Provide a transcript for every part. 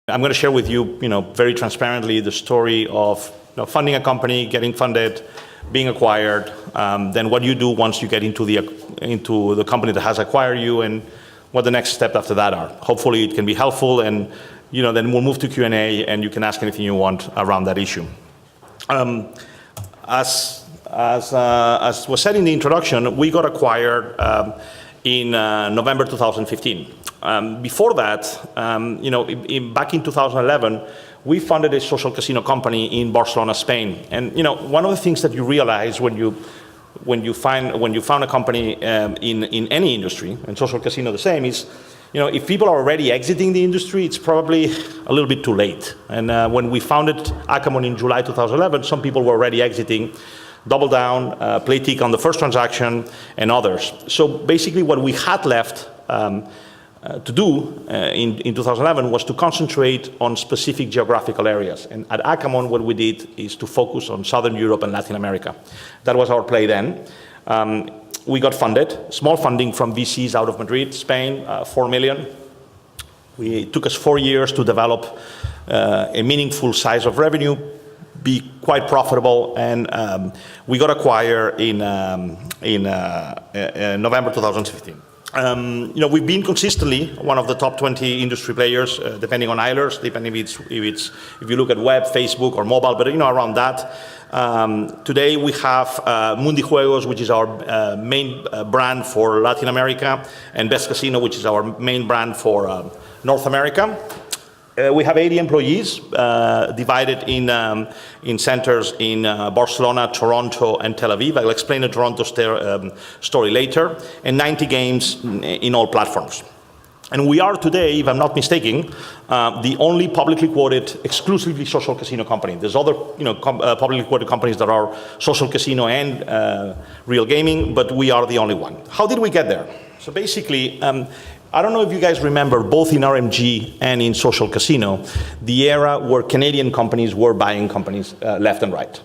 I'm going to share with you, very transparently the story of funding a company, getting funded, being acquired, then what you do once you get into the company that has acquired you, and what the next step after that are. Hopefully it can be helpful, and then we'll move to Q&A, and you can ask anything you want around that issue. As was said in the introduction, we got acquired in November 2015. Before that, back in 2011, we founded a social casino company in Barcelona, Spain. And one of the things that you realize when you found a company in any industry, and social casino the same, is if people are already exiting the industry, it's probably a little bit too late. And when we founded Akamon in July 2011, some people were already exiting. Double Down, Playtick on the first transaction, and others. So basically what we had left to do in 2011 was to concentrate on specific geographical areas. And at Akamon, what we did is to focus on Southern Europe and Latin America. That was our play then. We got funded, small funding from VCs out of Madrid, Spain, 4 million. It took us 4 years to develop a meaningful size of revenue, be quite profitable, and we got acquired in November 2015. We've been consistently one of the top 20 industry players, depending on Eilers, depending if you look at web, Facebook, or mobile, but around that. Today we have Mundi Juegos, which is our main brand for Latin America, and Best Casino, which is our main brand for North America. We have 80 employees divided in centers in Barcelona, Toronto, and Tel Aviv. I'll explain the Toronto story later, and 90 games in all platforms. And we are today, if I'm not mistaken, the only publicly quoted exclusively social casino company. There's other publicly quoted companies that are social casino and real gaming, but we are the only one. How did we get there? So basically, I don't know if you guys remember, both in RMG and in social casino, the era where Canadian companies were buying companies left and right.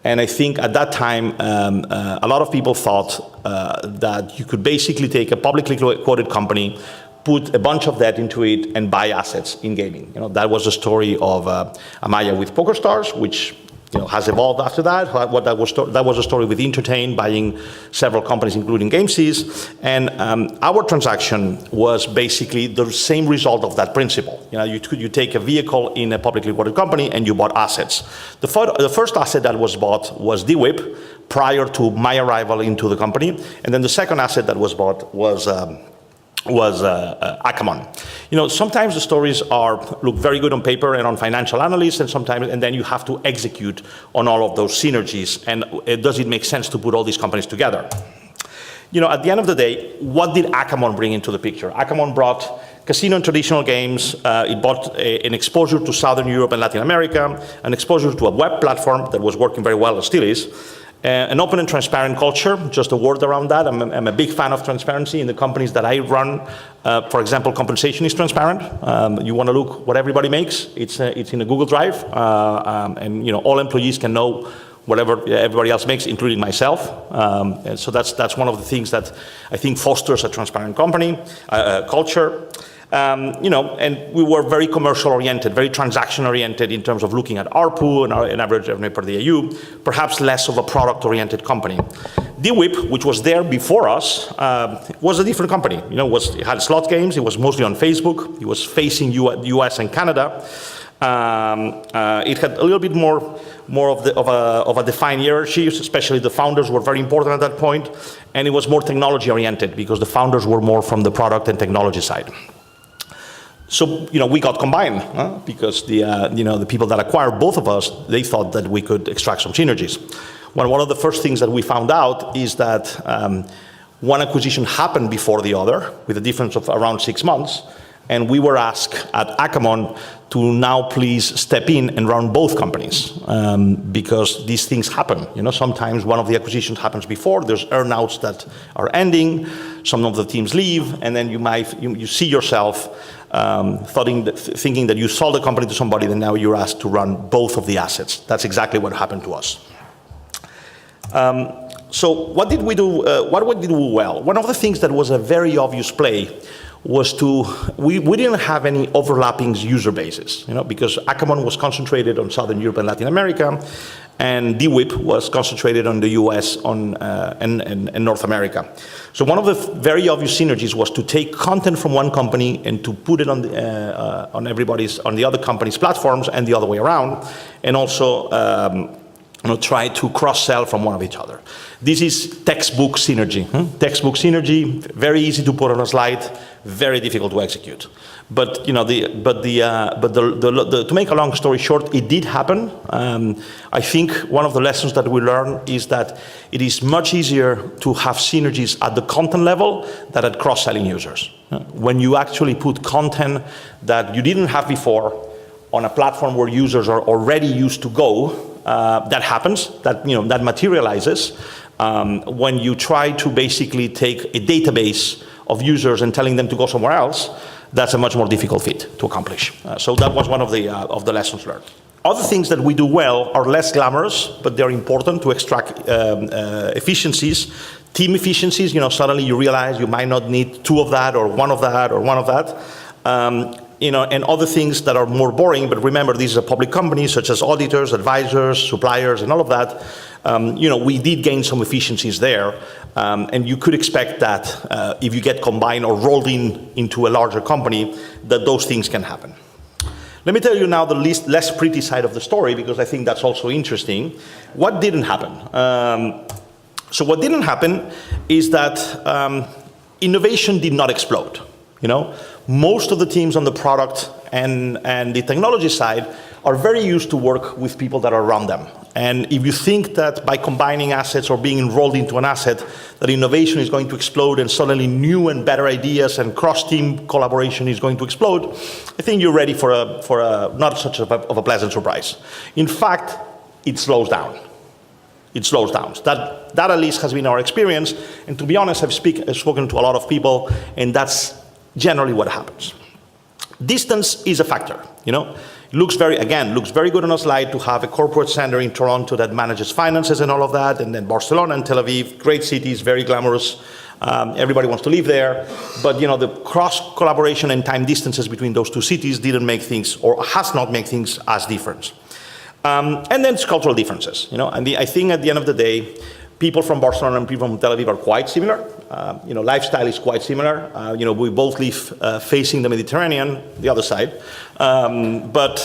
And I think at that time, a lot of people thought that you could basically take a publicly quoted company, put a bunch of debt into it, and buy assets in gaming. That was the story of Amaya with PokerStars, which has evolved after that. That was a story with Entertain buying several companies, including GameSys. And our transaction was basically the same result of that principle. You take a vehicle in a publicly quoted company and you bought assets. The first asset that was bought was DWIP prior to my arrival into the company. And then the second asset that was bought was Akamon. Sometimes the stories look very good on paper and on financial analysts, and then you have to execute on all of those synergies. And does it make sense to put all these companies together? At the end of the day, what did Akamon bring into the picture? Akamon brought casino and traditional games. It brought an exposure to Southern Europe and Latin America, an exposure to a web platform that was working very well and still is. An open and transparent culture, just a word around that. I'm a big fan of transparency in the companies that I run. For example, compensation is transparent. You want to look what everybody makes. It's in a Google Drive, and all employees can know whatever everybody else makes, including myself. And so that's one of the things that I think fosters a transparent company culture. And we were very commercial oriented, very transaction oriented in terms of looking at ARPU and average revenue per DAU, perhaps less of a product oriented company. DWIP, which was there before us, was a different company. It had slot games. It was mostly on Facebook. It was facing US and Canada. It had a little bit more of a defined hierarchy, especially the founders were very important at that point, and it was more technology oriented because the founders were more from the product and technology side. So, we got combined because the people that acquired both of us, they thought that we could extract some synergies. One of the first things that we found out is that one acquisition happened before the other with a difference of around 6 months. And we were asked at Akamon to now please step in and run both companies because these things happen. Sometimes one of the acquisitions happens before. There's earn-outs that are ending. Some of the teams leave, and then you see yourself thinking that you sold the company to somebody, and now you're asked to run both of the assets. That's exactly what happened to us. So what did we do? What did we do well? One of the things that was a very obvious play was we didn't have any overlapping user bases, because Akamon was concentrated on Southern Europe and Latin America, and DWIP was concentrated on the US and North America. So one of the very obvious synergies was to take content from one company and to put it on the other company's platforms and the other way around, and also try to cross-sell from one of each other. This is textbook synergy. Textbook synergy, very easy to put on a slide, very difficult to execute. But to make a long story short, it did happen. I think one of the lessons that we learned is that it is much easier to have synergies at the content level than at cross-selling users. When you actually put content that you didn't have before on a platform where users are already used to go, that happens, that materializes. When you try to basically take a database of users and telling them to go somewhere else, that's a much more difficult feat to accomplish. So that was one of the lessons learned. Other things that we do well are less glamorous, but they're important to extract efficiencies. Team efficiencies, suddenly you realize you might not need two of that or one of that or one of that. And other things that are more boring, but remember, this is a public company, such as auditors, advisors, suppliers, and all of that. We did gain some efficiencies there, and you could expect that if you get combined or rolled into a larger company, that those things can happen. Let me tell you now the less pretty side of the story, because I think that's also interesting. What didn't happen? So what didn't happen is that innovation did not explode. Most of the teams on the product and the technology side are very used to work with people that are around them. And if you think that by combining assets or being enrolled into an asset, that innovation is going to explode and suddenly new and better ideas and cross-team collaboration is going to explode, I think you're ready for a not such of a pleasant surprise. In fact, it slows down. It slows down. That at least has been our experience. And to be honest, I've spoken to a lot of people, and that's generally what happens. Distance is a factor, It looks very good on a slide to have a corporate center in Toronto that manages finances and all of that, and then Barcelona and Tel Aviv, great cities, very glamorous. Everybody wants to live there. But, the cross-collaboration and time distances between those two cities didn't make things, or has not made things as different. And then it's cultural differences, And I think at the end of the day, people from Barcelona and people from Tel Aviv are quite similar. Lifestyle is quite similar. We both live facing the Mediterranean, the other side. But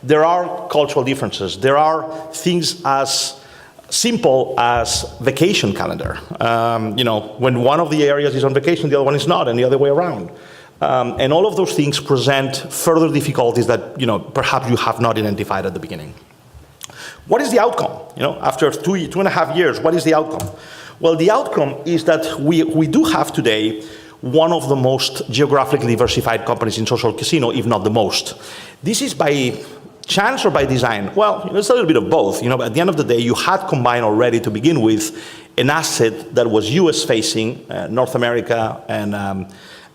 there are cultural differences. There are things as simple as vacation calendar. When one of the areas is on vacation, the other one is not, and the other way around. And all of those things present further difficulties that, perhaps you have not identified at the beginning. What is the outcome? After 2.5 years, what is the outcome? Well, the outcome is that we do have today one of the most geographically diversified companies in social casino, if not the most. This is by chance or by design? Well, it's a little bit of both. At the end of the day, you had combined already to begin with an asset that was US-facing, North America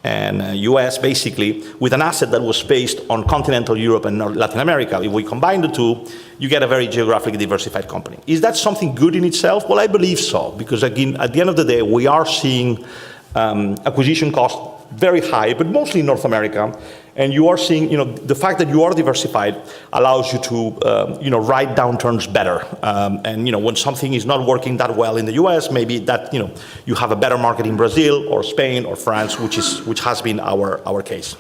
and US basically, with an asset that was based on continental Europe and Latin America. If we combine the two, you get a very geographically diversified company. Is that something good in itself? Well, I believe so, because again, at the end of the day, we are seeing acquisition costs very high, but mostly in North America. And you are seeing, the fact that you are diversified allows you to, ride downturns better. And, when something is not working that well in the US, maybe that, you have a better market in Brazil or Spain or France, which has been our case.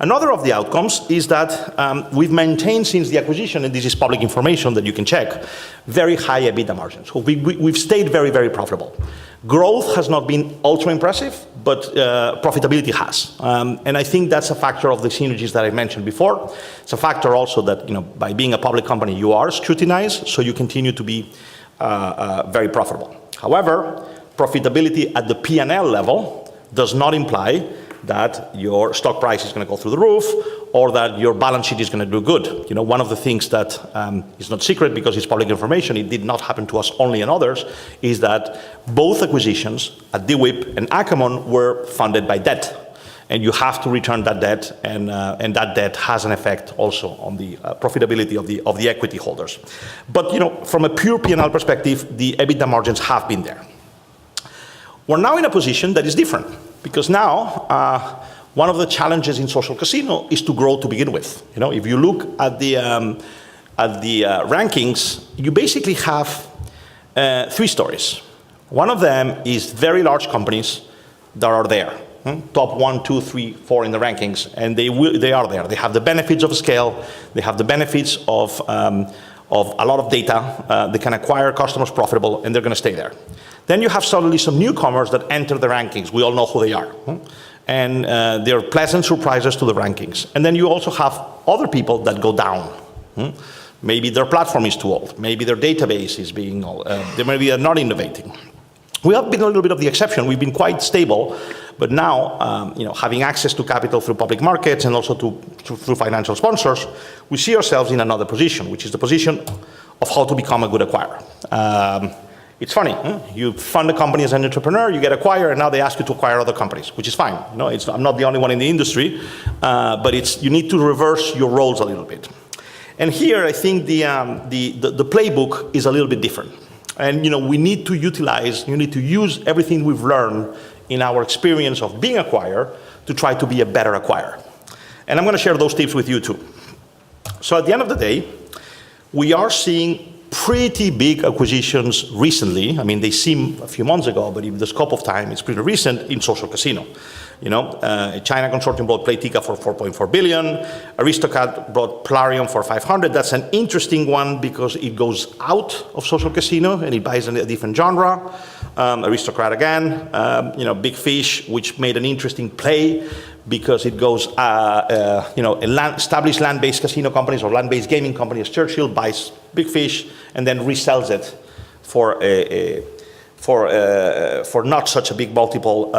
Another of the outcomes is that we've maintained since the acquisition, and this is public information that you can check, very high EBITDA margins. So we've stayed very, very profitable. Growth has not been ultra impressive, but profitability has. And I think that's a factor of the synergies that I mentioned before. It's a factor also that, by being a public company, you are scrutinized, so you continue to be very profitable. However, profitability at the P&L level does not imply that your stock price is going to go through the roof or that your balance sheet is going to do good. One of the things that is not secret because it's public information, it did not happen to us only and others, is that both acquisitions at DWIP and Akamon were funded by debt. And you have to return that debt, and that debt has an effect also on the profitability of the equity holders. But from a pure P&L perspective, the EBITDA margins have been there. We're now in a position that is different. Because now, one of the challenges in social casino is to grow to begin with. If you look at the rankings, you basically have 3 stories. One of them is very large companies that are there. Top 1, 2, 3, 4 in the rankings, and they are there. They have the benefits of scale, they have the benefits of a lot of data, they can acquire customers profitable, and they're going to stay there. Then you have suddenly some newcomers that enter the rankings. We all know who they are. And they're pleasant surprises to the rankings. And then you also have other people that go down. Maybe their platform is too old. Maybe their database is being old. Maybe they're not innovating. We have been a little bit of the exception. We've been quite stable. But now, having access to capital through public markets and also through financial sponsors, we see ourselves in another position, which is the position of how to become a good acquirer. It's funny. You fund a company as an entrepreneur, you get acquired, and now they ask you to acquire other companies, which is fine. I'm not the only one in the industry, but you need to reverse your roles a little bit. And here, I think the playbook is a little bit different. And we need to use everything we've learned in our experience of being acquired to try to be a better acquirer. And I'm going to share those tips with you too. So at the end of the day, we are seeing pretty big acquisitions recently. I mean, they seem a few months ago, but in the scope of time, it's pretty recent in social casino. A China consortium bought Playtika for 4.4 billion. Aristocrat bought Plarium for 500. That's an interesting one because it goes out of social casino and it buys a different genre. Aristocrat again, Big Fish, which made an interesting play because it goes, established land-based casino companies or land-based gaming companies. Churchill buys Big Fish and then resells it for not such a big multiple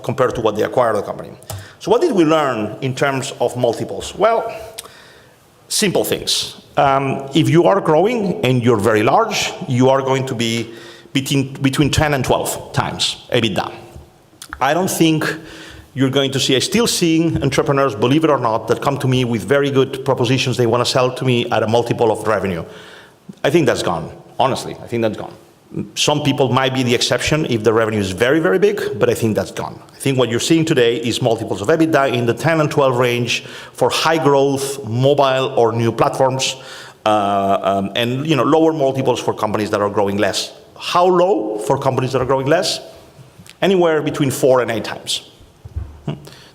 compared to what they acquired the company. So what did we learn in terms of multiples? Well, simple things. If you are growing and you're very large, you are going to be between 10 and 12 times EBITDA. I don't think you're going to see, I'm still seeing entrepreneurs, believe it or not, that come to me with very good propositions they want to sell to me at a multiple of revenue. I think that's gone. Honestly, I think that's gone. Some people might be the exception if the revenue is very, very big, but I think that's gone. I think what you're seeing today is multiples of EBITDA in the 10 and 12 range for high growth, mobile or new platforms, and lower multiples for companies that are growing less. How low for companies that are growing less? Anywhere between 4 and 8 times.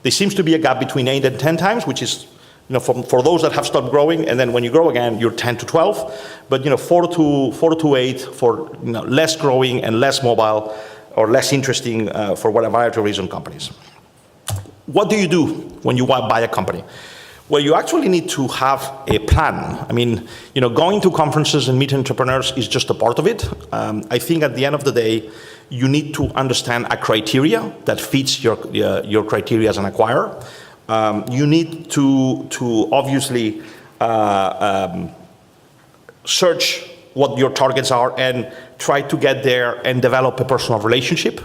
There seems to be a gap between 8 and 10 times, which is for those that have stopped growing, and then when you grow again, you're 10 to 12. But 4 to 8 for less growing and less mobile or less interesting for what a variety of reason companies. What do you do when you buy a company? Well, you actually need to have a plan. I mean, going to conferences and meet entrepreneurs is just a part of it. I think at the end of the day, you need to understand a criteria that fits your criteria as an acquirer. You need to obviously search what your targets are and try to get there and develop a personal relationship.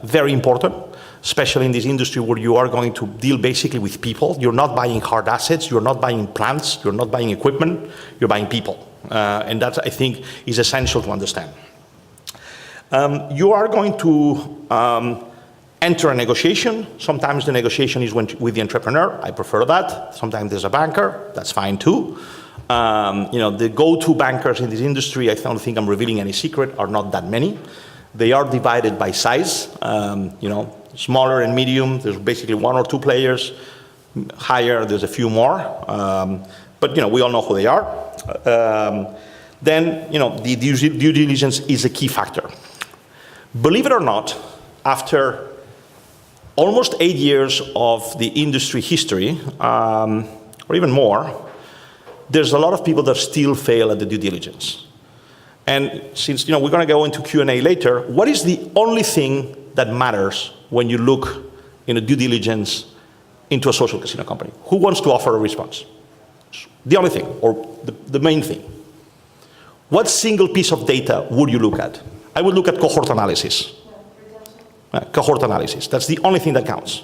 Very important, especially in this industry where you are going to deal basically with people. You're not buying hard assets, you're not buying plants, you're not buying equipment, you're buying people. And that, I think, is essential to understand. You are going to enter a negotiation. Sometimes the negotiation is with the entrepreneur. I prefer that. Sometimes there's a banker. That's fine too. The go-to bankers in this industry, I don't think I'm revealing any secret, are not that many. They are divided by size. Smaller and medium, there's basically 1 or 2 players. Higher, there's a few more. But we all know who they are. Then the due diligence is a key factor. Believe it or not, after almost 8 years of the industry history, or even more, there's a lot of people that still fail at the due diligence. And since we're going to go into Q&A later, what is the only thing that matters when you look in a due diligence into a social casino company? Who wants to offer a response? The only thing, or the main thing. What single piece of data would you look at? I would look at cohort analysis. Cohort analysis, that's the only thing that counts.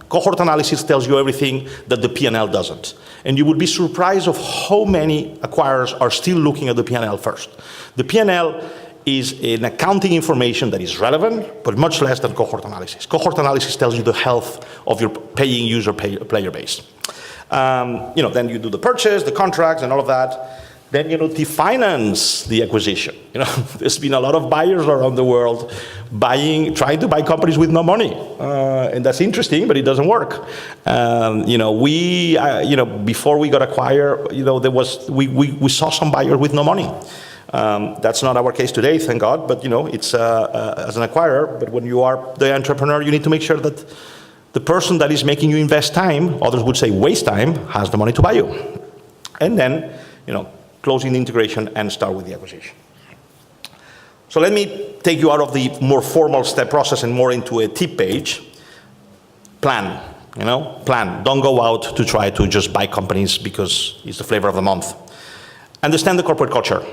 Cohort analysis tells you everything that the P&L doesn't. And you would be surprised of how many acquirers are still looking at the P&L first. The P&L is an accounting information that is relevant, but much less than cohort analysis. Cohort analysis tells you the health of your paying user player base. Then you do the purchase, the contracts, and all of that. Then you finance the acquisition. There's been a lot of buyers around the world trying to buy companies with no money, and that's interesting, but it doesn't work. Before we got acquired, we saw some buyers with no money. That's not our case today, thank God. But it's as an acquirer. But when you are the entrepreneur, you need to make sure that the person that is making you invest time, others would say waste time, has the money to buy you, and then closing the integration and start with the acquisition. So let me take you out of the more formal step process and more into a tip page. Plan, plan. Don't go out to try to just buy companies because it's the flavor of the month. Understand the corporate culture.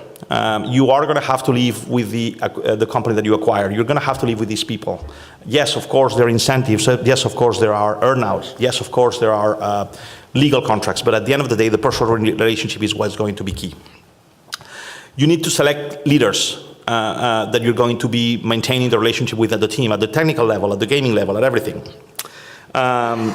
You are going to have to live with the company that you acquire. You're going to have to live with these people. Yes, of course, there are incentives. Yes, of course, there are earnouts. Yes, of course, there are legal contracts. But at the end of the day, the personal relationship is what's going to be key. You need to select leaders that you're going to be maintaining the relationship with at the team, at the technical level, at the gaming level, at everything. I'm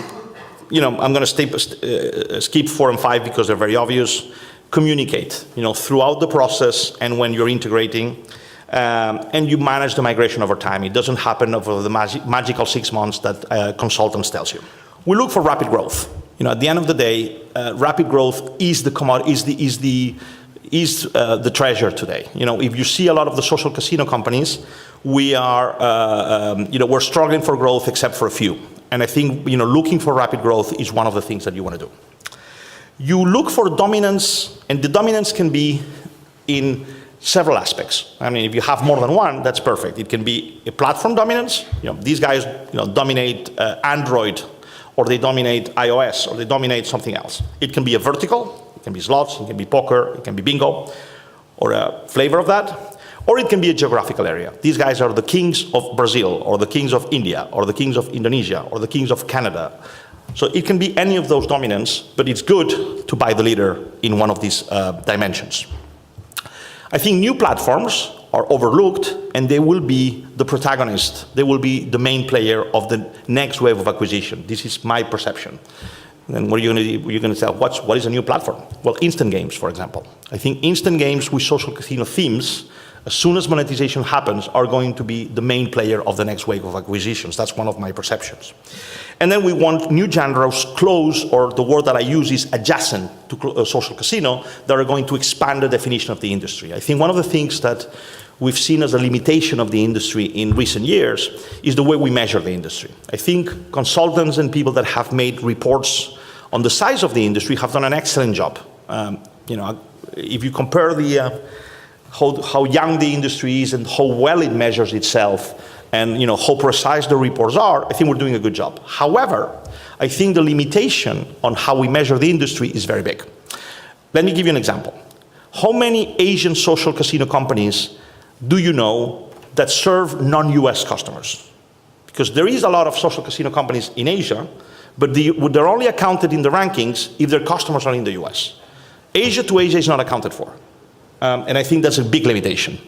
going to skip 4 and 5 because they're very obvious. Communicate, throughout the process and when you're integrating, and you manage the migration over time. It doesn't happen over the magical 6 months that consultants tells you. We look for rapid growth. At the end of the day, rapid growth is the treasure today. If you see a lot of the social casino companies, we're struggling for growth except for a few. And I think looking for rapid growth is one of the things that you want to do. You look for dominance, and the dominance can be in several aspects. I mean, if you have more than one, that's perfect. It can be a platform dominance. These guys dominate Android, or they dominate iOS, or they dominate something else. It can be a vertical. It can be slots. It can be poker. It can be bingo, or a flavor of that. Or it can be a geographical area. These guys are the kings of Brazil, or the kings of India, or the kings of Indonesia, or the kings of Canada. So it can be any of those dominants, but it's good to buy the leader in one of these dimensions. I think new platforms are overlooked, and they will be the protagonist. They will be the main player of the next wave of acquisition. This is my perception. Then what are you going to tell? What is a new platform? Well, instant games, for example. I think instant games with social casino themes, as soon as monetization happens, are going to be the main player of the next wave of acquisitions. That's one of my perceptions. And then we want new genres close, or the word that I use is adjacent to social casino, that are going to expand the definition of the industry. I think one of the things that we've seen as a limitation of the industry in recent years is the way we measure the industry. I think consultants and people that have made reports on the size of the industry have done an excellent job. If you compare how young the industry is and how well it measures itself, and how precise the reports are, I think we're doing a good job. However, I think the limitation on how we measure the industry is very big. Let me give you an example. How many Asian social casino companies do you know that serve non-US customers? Because there is a lot of social casino companies in Asia, but they're only accounted in the rankings if their customers are in the US. Asia to Asia is not accounted for. And I think that's a big limitation.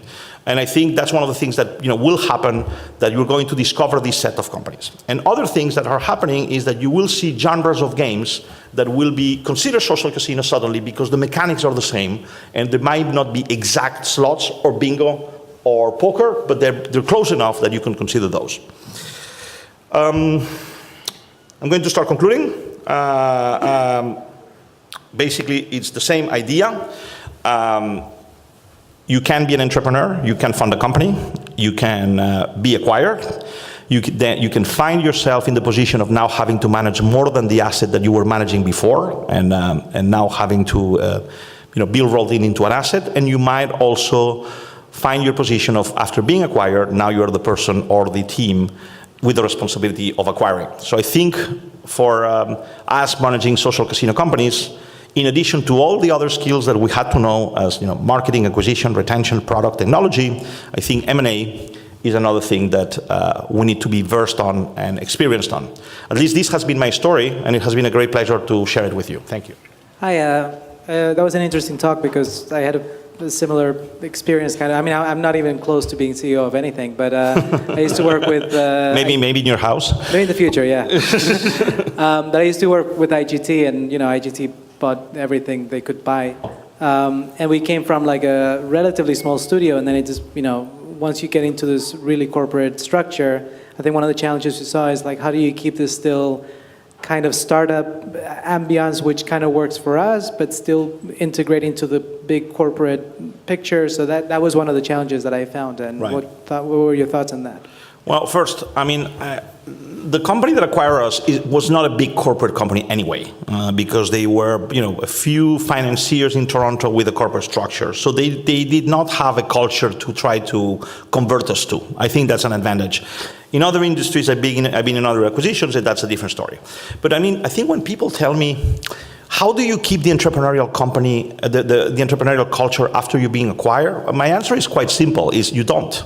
And I think that's one of the things that will happen, that you're going to discover this set of companies. And other things that are happening is that you will see genres of games that will be considered social casino suddenly because the mechanics are the same, and they might not be exact slots or bingo or poker, but they're close enough that you can consider those. I'm going to start concluding. Basically, it's the same idea. You can be an entrepreneur, you can fund a company, you can be acquired, you can find yourself in the position of now having to manage more than the asset that you were managing before, and now having to be rolled into an asset, and you might also find your position of, after being acquired, now you're the person or the team with the responsibility of acquiring. So I think for us managing social casino companies, in addition to all the other skills that we had to know as marketing, acquisition, retention, product, technology, I think M&A is another thing that we need to be versed on and experienced on. At least this has been my story, and it has been a great pleasure to share it with you. Thank you. Hi, that was an interesting talk because I had a a similar experience, kind of. I mean, I'm not even close to being CEO of anything, but I used to work with... maybe in your house? Maybe in the future, yeah. But I used to work with IGT, and IGT bought everything they could buy. And we came from like a relatively small studio, and then it just, once you get into this really corporate structure, I think one of the challenges we saw is like, how do you keep this still kind of startup ambience, which kind of works for us, but still integrate into the big corporate picture? So that was one of the challenges that I found. And right. What were your thoughts on that? Well, first, I mean, the company that acquired us was not a big corporate company anyway, because they were, a few financiers in Toronto with a corporate structure. So they did not have a culture to try to convert us to. I think that's an advantage. In other industries, I've been in other acquisitions, and that's a different story. But I mean, I think when people tell me, how do you keep the entrepreneurial company, the entrepreneurial culture after you're being acquired? My answer is quite simple, is you don't.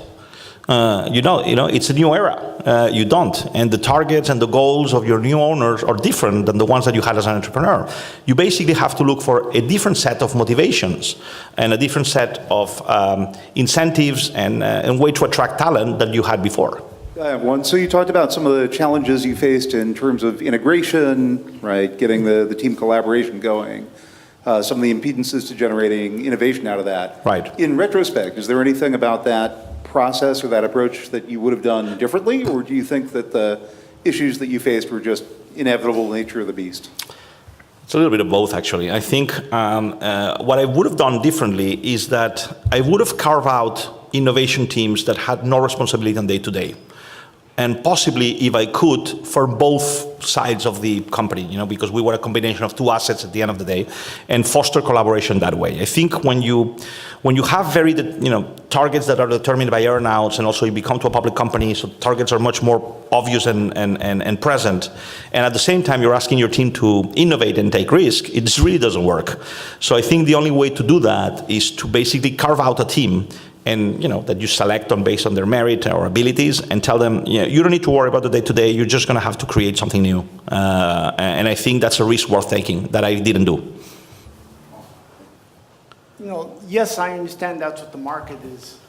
It's a new era. You don't. And the targets and the goals of your new owners are different than the ones that you had as an entrepreneur. You basically have to look for a different set of motivations and a different set of incentives and way to attract talent than you had before. So you talked about some of the challenges you faced in terms of integration, right? Getting the team collaboration going. Some of the impedances to generating innovation out of that. Right. In retrospect, is there anything about that process or that approach that you would have done differently, or do you think that the issues that you faced were just inevitable nature of the beast? It's a little bit of both, actually. I think what I would have done differently is that I would have carved out innovation teams that had no responsibility on day-to-day. And possibly, if I could, for both sides of the company, because we were a combination of two assets at the end of the day, and foster collaboration that way. I think when you have very, targets that are determined by earnouts, and also you become to a public company, so targets are much more obvious and present, and at the same time you're asking your team to innovate and take risk, it just really doesn't work. So I think the only way to do that is to basically carve out a team and that you select based on their merit or abilities, and tell them, you don't need to worry about the day-to-day, you're just going to have to create something new. And I think that's a risk worth taking that I didn't do. Yes, I understand that's what the market is.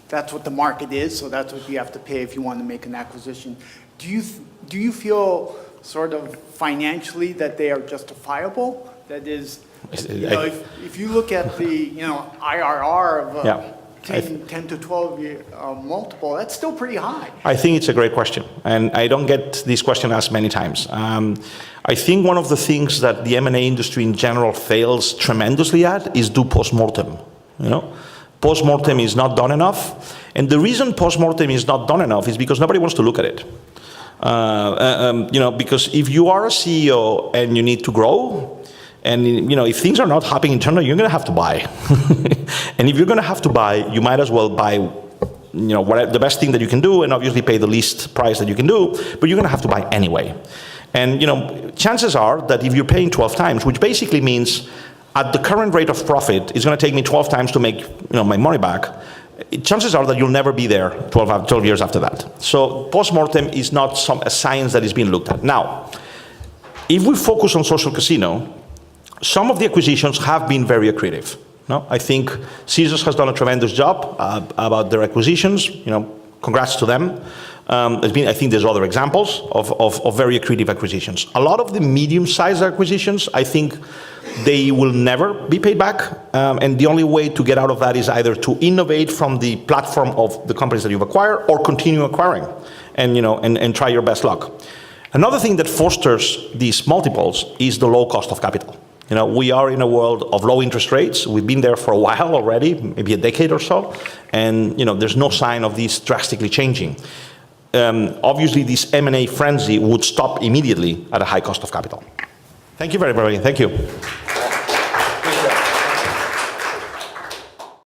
That's what the market is, so that's what you have to pay if you want to make an acquisition. Do you feel sort of financially that they are justifiable? That is, if you look at the IRR of 10 to 12 year multiple, that's still pretty high. I think it's a great question, and I don't get this question asked many times. I think one of the things that the M&A industry in general fails tremendously at is do post-mortem. Post-mortem is not done enough, and the reason post-mortem is not done enough is because nobody wants to look at it. Because if you are a CEO and you need to grow, and if things are not happening internally, you're going to have to buy. And if you're going to have to buy, you might as well buy, the best thing that you can do, and obviously pay the least price that you can do. But you're going to have to buy anyway. And chances are that if you're paying 12 times, which basically means at the current rate of profit, it's going to take me 12 times to make my money back. Chances are that you'll never be there 12 years after that. So post-mortem is not a science that is being looked at. Now, if we focus on social casino, some of the acquisitions have been very accretive. I think Caesars has done a tremendous job about their acquisitions. Congrats to them. I think there's other examples of very accretive acquisitions. A lot of the medium-sized acquisitions, I think they will never be paid back. And the only way to get out of that is either to innovate from the platform of the companies that you've acquired, or continue acquiring and try your best luck. Another thing that fosters these multiples is the low cost of capital. We are in a world of low interest rates. We've been there for a while already, maybe a decade or so, and there's no sign of this drastically changing. Obviously, this M&A frenzy would stop immediately at a high cost of capital. Thank you very much. Thank you.